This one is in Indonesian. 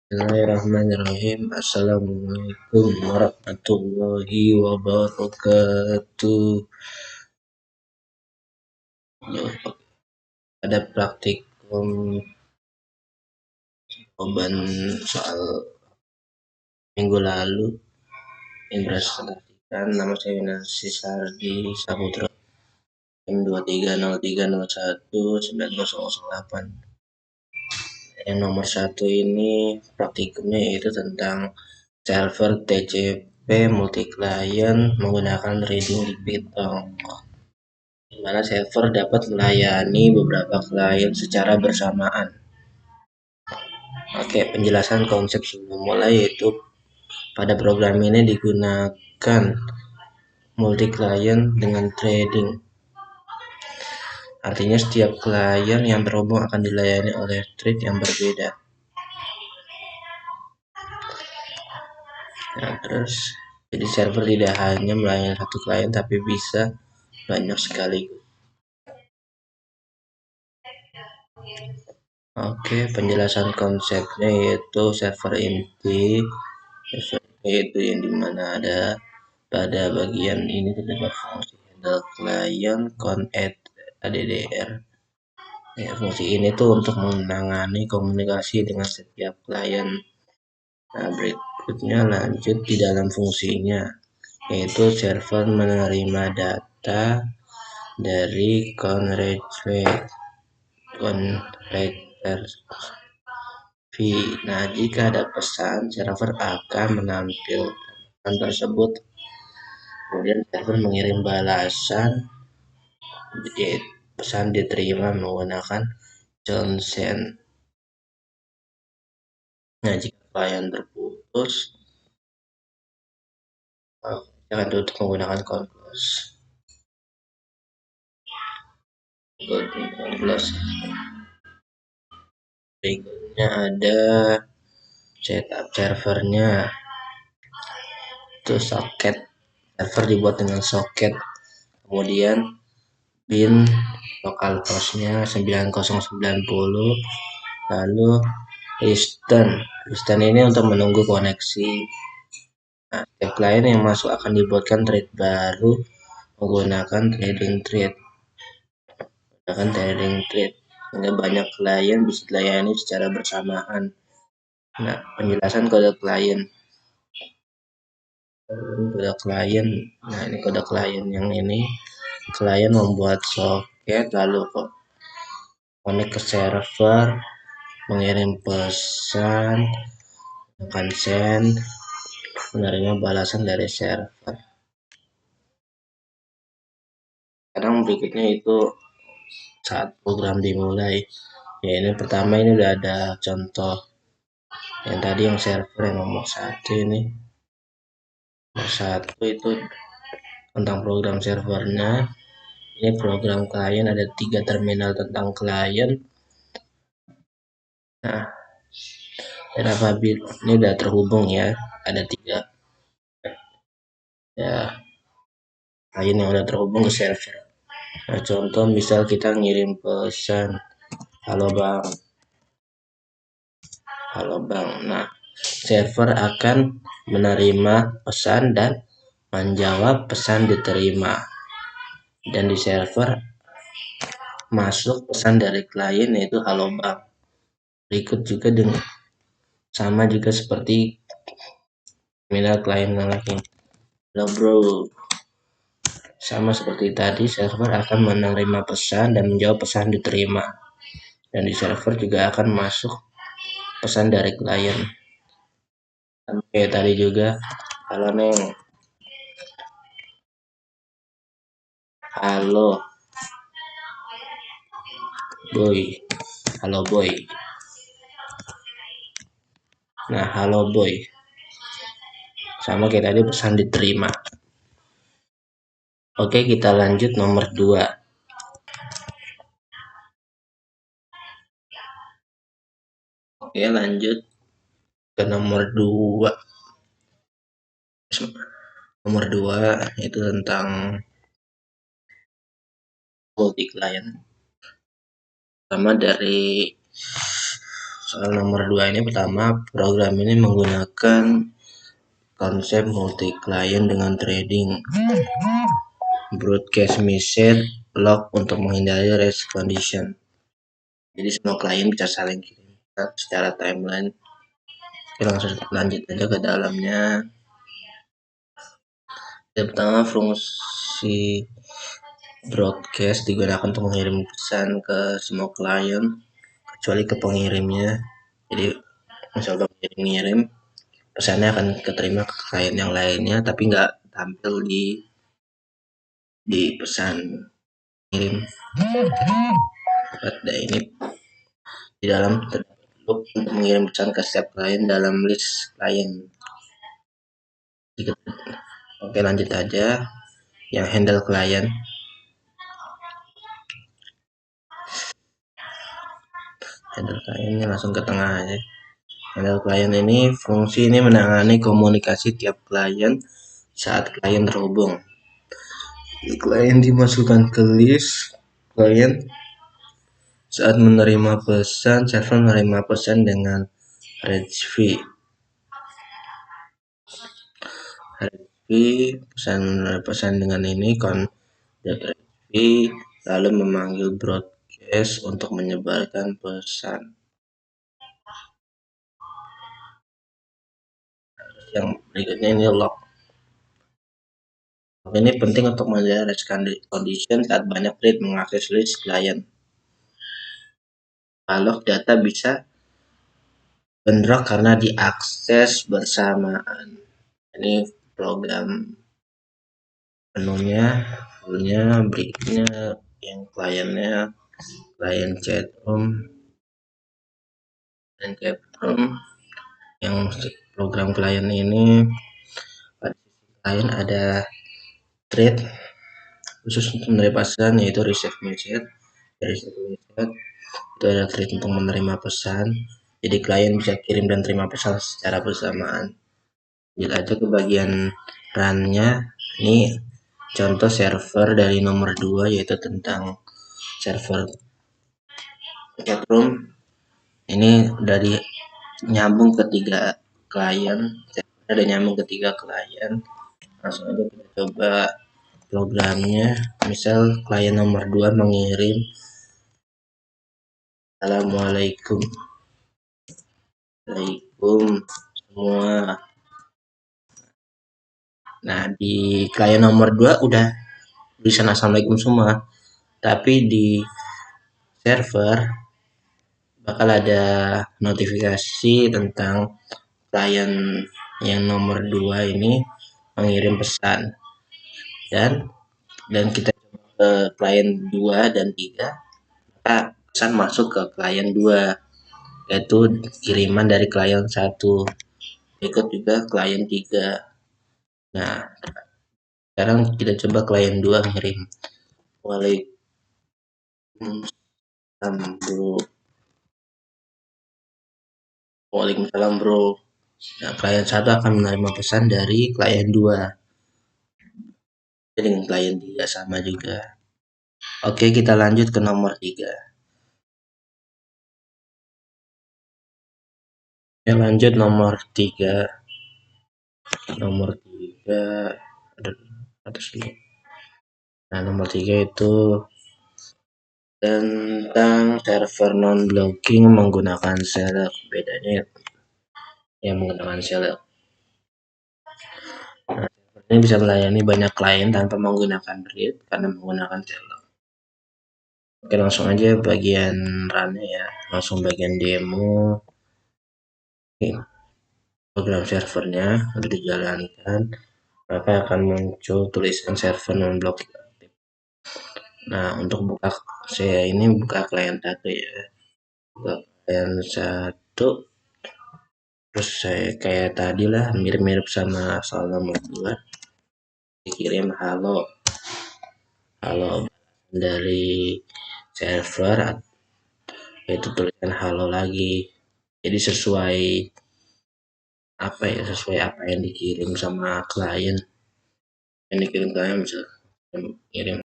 Bismillahirrahmanirrahim. Assalamualaikum warahmatullahi wabarakatuh. Ada praktikum jawaban soal minggu lalu yang presentasikan. Nama saya Winarsi Sardi Saputra, M2303019008. Yang nomor 1 ini praktikumnya yaitu tentang server TCP multi client menggunakan reading di Python, di mana server dapat melayani beberapa klien secara bersamaan. Oke, penjelasan konsep sebelum mulai yaitu pada program ini digunakan multi client dengan threading. Artinya setiap klien yang terhubung akan dilayani oleh thread yang berbeda. Nah, terus jadi server tidak hanya melayani satu klien tapi bisa banyak sekaligus. Oke, penjelasan konsepnya yaitu server inti, yaitu yang dimana ada pada bagian ini terdapat fungsi handle client concat addr. Ya, fungsi ini tuh untuk menangani komunikasi dengan setiap klien. Nah, berikutnya lanjut di dalam fungsinya, yaitu server menerima data dari conrequest. Nah, jika ada pesan, server akan menampilkan pesan tersebut. Kemudian server mengirim balasan. Pesan diterima menggunakan consent. Nah, jika klien terputus, akan tutup menggunakan close. Berikutnya ada setup servernya. Itu soket. Server dibuat dengan soket. Kemudian bin localhost-nya 9090. Lalu listen ini untuk menunggu koneksi. Nah, setiap klien yang masuk akan dibuatkan thread baru menggunakan threading thread. Sehingga banyak klien bisa dilayani secara bersamaan. Nah, penjelasan kode klien. Nah, ini kode klien yang ini. Klien membuat soket lalu connect ke server, mengirim pesan, tekan send, menerima balasan dari server. Sekarang berikutnya itu saat program dimulai. Ya, ini pertama ini udah ada contoh yang tadi yang server yang nomor 1 ini. Nomor 1 itu tentang program servernya. Ini program klien, ada 3 terminal tentang klien. Nah, dan apabila ini udah terhubung ya, ada 3 ya klien yang udah terhubung ke server. Nah, contoh misal kita ngirim pesan, halo bang. Nah, server akan menerima pesan dan menjawab pesan diterima. Dan di server masuk pesan dari klien yaitu halo bang. Berikut juga dengan sama juga seperti terminal klien lagi. Halo bro. Sama seperti tadi, server akan menerima pesan dan menjawab pesan diterima. Dan di server juga akan masuk pesan dari klien. Oke, tadi juga halo neng. Halo boy. Halo boy. Nah, halo boy. Sama kayak tadi pesan diterima. Oke, kita lanjut nomor 2. Oke, lanjut ke nomor 2. Nomor 2 itu tentang multi client. Sama dari soal nomor 2 ini, pertama, program ini menggunakan konsep multi client dengan trading broadcast message log untuk menghindari race condition. Jadi semua klien bisa saling kirim secara timeline. Kita langsung lanjut aja ke dalamnya. Yang pertama, fungsi broadcast digunakan untuk mengirim pesan ke semua klien kecuali ke pengirimnya. Jadi misalkan pengirim pesannya akan keterima ke klien yang lainnya, tapi nggak tampil di pesan kirim. Pada ini di dalam terdapat loop untuk mengirim pesan ke setiap klien dalam list klien. Oke, lanjut aja yang handle klien. Handle klien ini langsung ke tengah aja. Handle klien ini fungsi ini menangani komunikasi tiap klien saat klien terhubung. Klien dimasukkan ke list klien saat menerima pesan. Server menerima pesan dengan range fee. Pesan dengan ini range fee, lalu memanggil broadcast untuk menyebarkan pesan. Yang berikutnya ini log. Ini penting untuk menjaga race condition saat banyak thread mengakses list klien. Log data bisa bentrok karena diakses bersamaan. Ini program menunya, fullnya, berikutnya yang kliennya, klien chatroom, dan chatroom. Yang program klien ini pada sisi klien ada thread khusus untuk menerima pesan, yaitu receive message. Dari receive message itu ada thread untuk menerima pesan, jadi klien bisa kirim dan terima pesan secara bersamaan. Lanjut aja ke bagian run-nya. Ini contoh server dari nomor 2, yaitu tentang server chatroom. Ini dari nyambung ke 3 klien, ada nyambung ke 3 klien. Langsung aja kita coba programnya. Misal klien nomor 2 mengirim assalamualaikum semua. Nah, di klien nomor 2 udah tulisan assalamualaikum semua, tapi di server bakal ada notifikasi tentang klien yang nomor 2 ini mengirim pesan, dan kita coba ke klien 2 dan 3, maka pesan masuk ke klien 2, yaitu kiriman dari klien 1, ikut juga klien 3. Nah, sekarang kita coba klien 2 ngirim Waalaikumsalam bro. Nah, klien 1 akan menerima pesan dari klien 2. Dengan klien 3 sama juga. Oke, kita lanjut ke nomor 3. Ya, lanjut nomor 3. Nomor 3 atas dulu. Nah, nomor 3 itu tentang server non-blocking menggunakan select. Bedanya yang menggunakan select. Nah, ini bisa melayani banyak klien tanpa menggunakan read karena menggunakan select. Oke, langsung aja bagian run-nya ya. Langsung bagian demo. Oke. Program servernya sudah dijalankan, maka akan muncul tulisan server non-blocking aktif. Nah, untuk buka, saya ini buka klien 1 ya. Buka klien 1, terus saya kayak tadi lah, mirip-mirip sama soal nomor 2, dikirim halo dari server, itu tulisan halo lagi. Jadi sesuai apa yang dikirim sama klien, yang dikirim klien bisa kirim